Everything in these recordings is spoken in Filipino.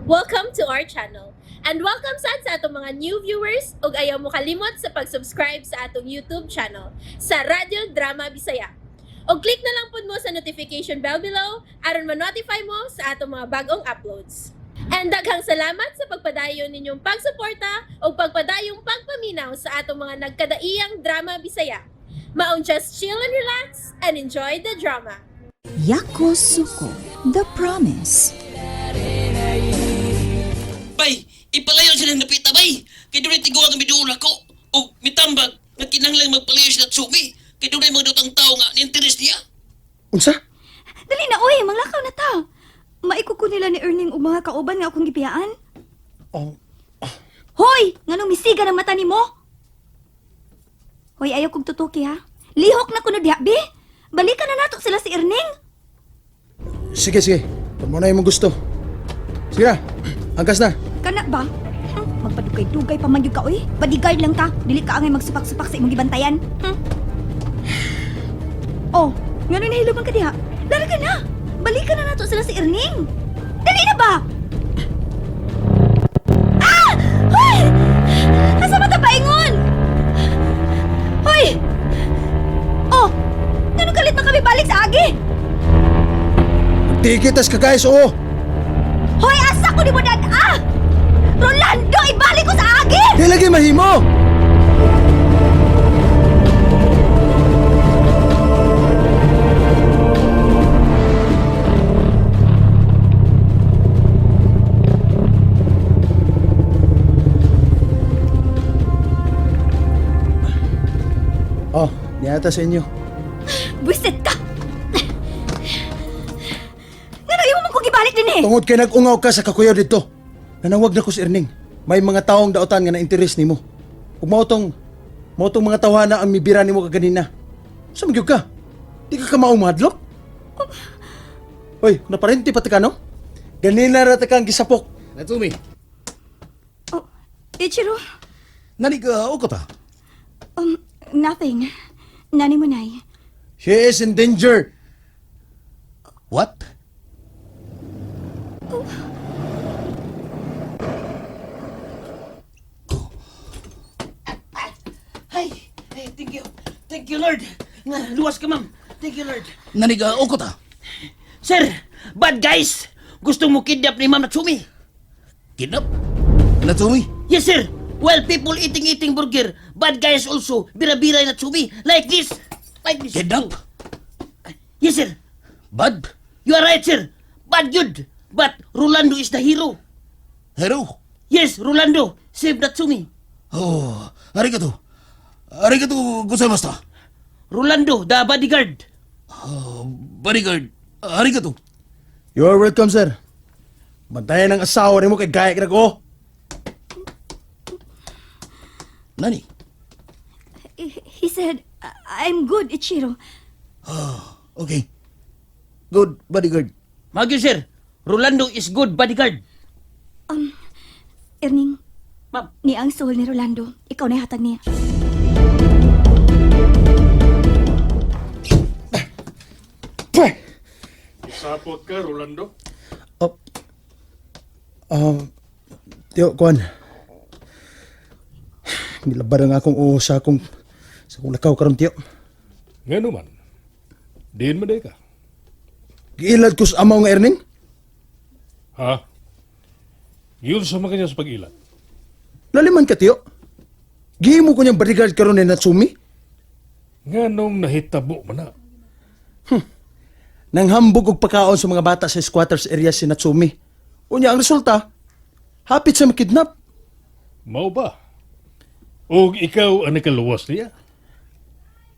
Welcome to our channel. And welcome sa atong mga new viewers ug ayaw mo kalimot sa pag-subscribe sa atong YouTube channel sa Radio Drama Bisaya. O click na lang pud mo sa notification bell below aron ma-notify mo sa atong mga bagong uploads. And daghang salamat sa pagpadayon ninyong pagsuporta o pagpadayong pagpaminaw sa atong mga nagkadaiyang Drama Bisaya. Maong just chill and relax and enjoy the drama. Yakosuko, The Promise. Bay, ipalayo sila ng napita, bay. Kaya doon ay tiguan ang biduon ako. O mitambag, na kinahanglang magpalayo sila at sumi. Kaya doon ay mga dutang tao nga, ni-interest niya. Unsa? Dali na, oy, manglakaw na ta. Maikuko nila ni Erning og mga kauban nga akong gipiyaan. Oh, Hoy, nganong misiga ng mata nimo? Hoy, ayaw kong tutuki ha. Lihok na kuno diha, bi. Balikan na nato sila si Erning. sige. Kung mo na yung gusto. Sige na, angkas na. Kana ba? Magpadugay-dugay pa man yun ka, oy. Bodyguard lang ka. Dili ka angay magsupak-supak sa imong gibantayan. Oh, ngayon nahilugan ka diha. Larga na. Balikan na nato sila si Erning. Dali na ba? Ah! Hoy! Asa ba ta paingon? Hoy! Oh! Ganun kalit man kami balik sa agi? Tikitas ka guys, oo. Hoy, asa ko di mo ah! Rolando, ibalik ko sa agi! Di lagi mahimo. Oh, niyata sa inyo. Buisit ka! Nga na mo kong ibalik din eh! Tungod kay nag-ungaw ka sa kakuyaw dito. Nanawag na ko si Erning. May mga taong daotan nga na-interest nimo. Ug mautong mga tawhana ang mibira nimo kaganina. Sa magyug ka? Di ka maumadlok? Oy, naparenti pati ka no? Ganina ra ta kang gisapok. Natsumi, Oh, Ichiro, naniga o ta? nothing. Nani mo nay. She is in danger. What? Ay, thank you. Thank you, Lord. Nga, luwas ka, ma'am. Thank you, Lord. Naniga o ta? Sir, bad guys. Gusto mo kidnap ni Ma'am Natsumi? Kidnap? Natsumi? Yes, sir. While people eating burger, bad guys also bira-bira Natsumi. Like this. Like this. Kidnap? Yes, sir. Bad? You are right, sir. Bad good. But Rolando is the hero. Hero? Yes, Rolando. Save Natsumi. Oh, arigato. Arigato gozaimashita. Rolando, the bodyguard. Bodyguard, arigato. You are welcome, sir. Bantayan ang asawa nimo kay gaya ka ko. Nani? He said, I'm good, Ichiro. Okay. Good bodyguard. Magyo, sir. Rolando is good bodyguard. Erning, Ma'am. ni ang soul ni Rolando. Ikaw na hatag niya. Pweh! Sapot ka, Rolando? Oh. Tiyo, Kwan. Nilabad ang akong sa akong lakaw karon tiyo. Nga naman. Diin mo ka. Giilad ko sa amaw nga Erning. Ha? Yun sa mga kanya sa pag-ilan. Laliman ka tiyo. Gihimo ko niyang bodyguard karon ni Natsumi. Nga nung nahitabo mo na. Nang hambog og pagkaon sa mga bata sa squatters area si Natsumi. Unya ang resulta, hapit sa makidnap. Mao ba? O ikaw ang nakaluwas niya?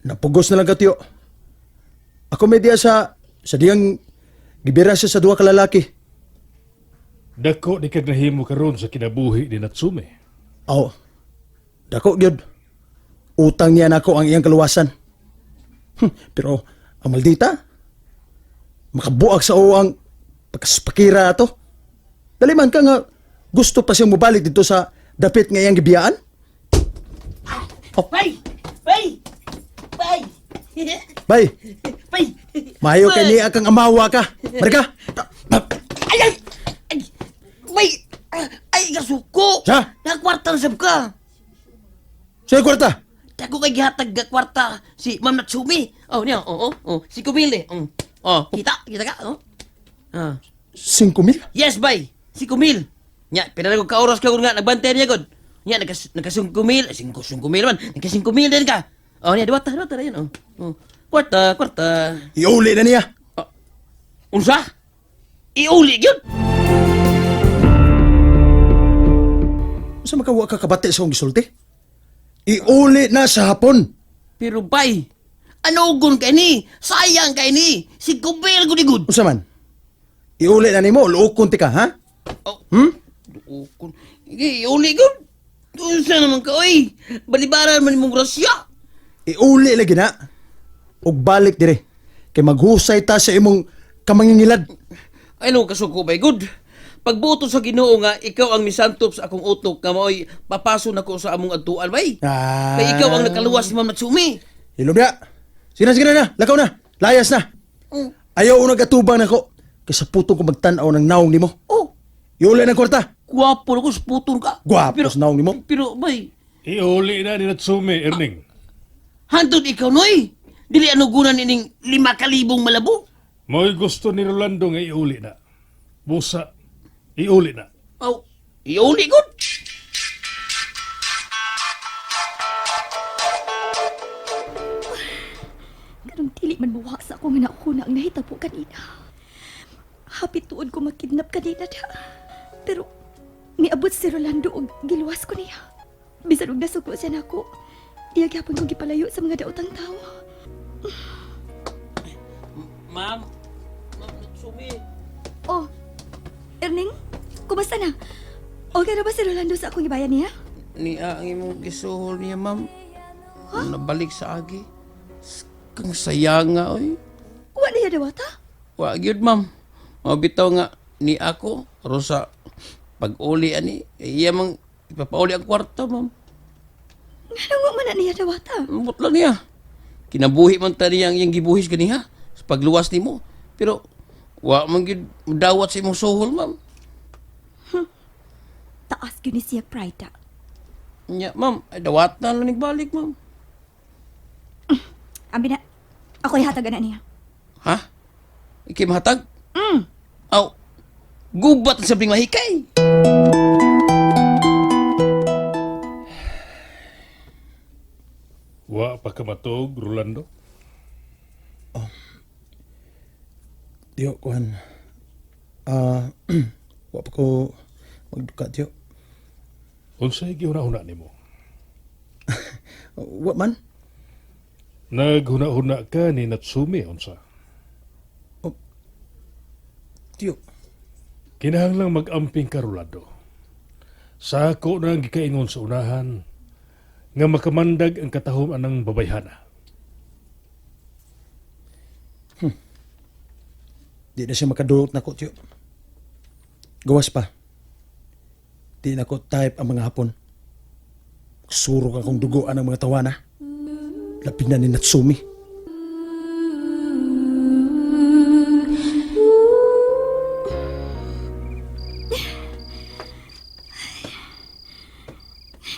Napugos na lang ka tiyo. Ako may diya sa diyang gibira siya sa duha ka lalaki. Dako di kag nahimo karon sa kinabuhi ni Natsume. Aw, dako gyud. Utang niya nako ang iyang kaluwasan. Pero ang maldita, makabuak sa uwang pagkaspakira ato. Dali man ka nga gusto pa siyang mubalik dito sa dapit nga iyang gibiyaan. Bay! Bay! Bay! Bay, Bay! mayo kay niya kang amawa ka. Marika. Ay! Ay! Bay! nako. Siya? Nagkwarta sab ka. Sa'yo kwarta. Dako kay gihatag ga kwarta si Ma'am Natsumi. Oh, niya. Si Kumili. Oh, kita ka, oh. Ah. 5,000? Yes, bay. Si Kumil. Nya, pinaragog ka oras ka kung nga nagbantay niya gud. Nya, nagkasungkumil. Sungkumil man. Nagkasingkumil din ka. Oh, niya, diwata na yan, oh. Kwarta. Iuli na niya. Unsa? Iuli gyud. Sa makawa ka kabate sa akong gisulti? Iuli na sa hapon. Pero bay, ano gun kay ni? Sayang kay ni. Si Kumil gud. Unsa man? Iuli na nimo, luokon ti ka, ha? Oh. Hmm? Ukon. Iuli gyud. Unsa naman ka, oy? Balibaran man imong grasya. Iuli lagi na. Ug balik dire. Kay maghusay ta sa imong kamangingilad. Ay no, kasuko bay good. Pagbuto sa Ginoo nga ikaw ang misantop sa akong utok nga maoy papaso nako sa among adtuan bay. Ah. Kay ikaw ang nakaluwas ni Ma'am Natsumi. Hilom na. Sige na. Lakaw na. Layas na. Ayaw unang atubang nako. Kay sa putong ko magtanaw ng naong nimo. Oh, Iuli na kwarta. guwapo na ko sa putol ka. Gwapo sa naong nimo. Pero bay, Iuli na ni Natsumi, Erning. hantod ikaw noy. Dili ano gunan ining 5,000 malabo. Mo'y gusto ni Rolando nga iuli na. Busa, iuli na. Oh, iuli good. Karong dili man buwa sa akong hinakuna ang nahitabo kanina. Hapit tuod ko makidnap kanina da. Pero niabot si Rolando og giluwas ko niya. Bisan og nasuko siya nako. Iya gyapon ko gipalayo sa mga daotang tao. Ma'am Natsumi. Oh, Erning, kumusta na? Okay na ba si Rolando sa akong ibayan niya? Ni ang imong gisuhol niya, ma'am. Nabalik sa agi. Kang sayang nga, oy. Wa niya dawata? Wa gyud, ma'am. Mabitaw nga ni ako aron sa pag-uli ani. Iya mang ipapauli ang kwarta, ma'am. Nga wa man na niya dawata. Ambot lang niya. Kinabuhi man ta niya ang iyang gibuhis ganiha sa pagluwas nimo. Pero wa man gyud dawat sa imong suhol, ma'am. Taas gyud ni siya pride da. Nya, ma'am, ay dawat na lang balik, ma'am. Ambi na, ako'y hatagan na niya. Ha? Ikay mahatag? Aw, gubat ang sabing mahikay. Wa pa ka matog, Rolando. Diyo, kuhan. Wa pa ko magduka, diyo. Unsay gihuna-huna nimo? Wa man? Naghuna-huna ka ni Natsumi, unsa? Diyo. Kinahanglang mag-amping ka, Rolando. Sa ako na ang gikaingon sa unahan nga makamandag ang katahom anang babayhana. Di na siya makadulot na ko, tiyo. Gawas pa. Di na ko type ang mga hapon. Surok akong duguan ang mga tawana. Lapid na ni Natsumi.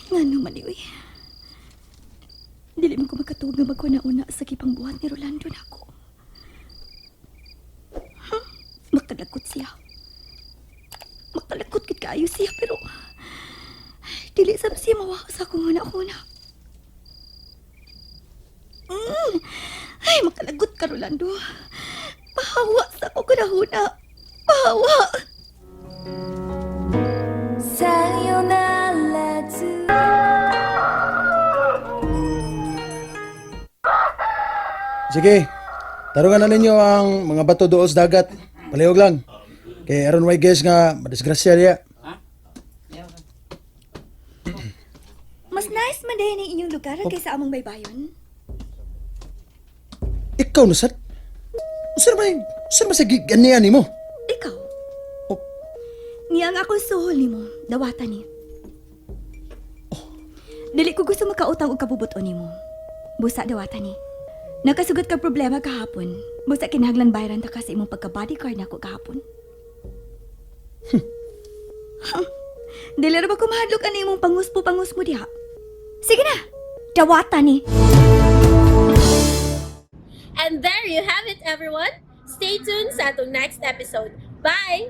Nga naman iwi. Dili man ko makatuog nga magkuna-una sa kipang buhat ni Rolando na ako. Makalakot siya. Makalakot kit kaayo siya pero dili sa siya mawa sa akong una-una. Ay, makalagot ka, Rolando. Pahawa sa ako kunahuna. Pahawa. Sige, tarungan na ninyo ang mga bato dool sa dagat. Palihog lang. Kay aron way guess nga madisgrasya niya. Mas nice man din ang inyong lugar kaysa among baybayon. Ikaw na sad. Saan ba sa ganian ni mo? Ikaw? Oh. Niyang ako suhol ni mo, dawata ni. Dili ko gusto makautang og kabubuton ni mo. Busa dawata ni. Nakasugot ka problema kahapon. Busa kinahanglan bayaran ta kasi imong pagka-bodyguard nako kahapon. Dili ra ba ko mahadlok ani imong pangus mo diha? Sige na. Dawata ni. And there you have it, everyone. Stay tuned sa atong next episode. Bye!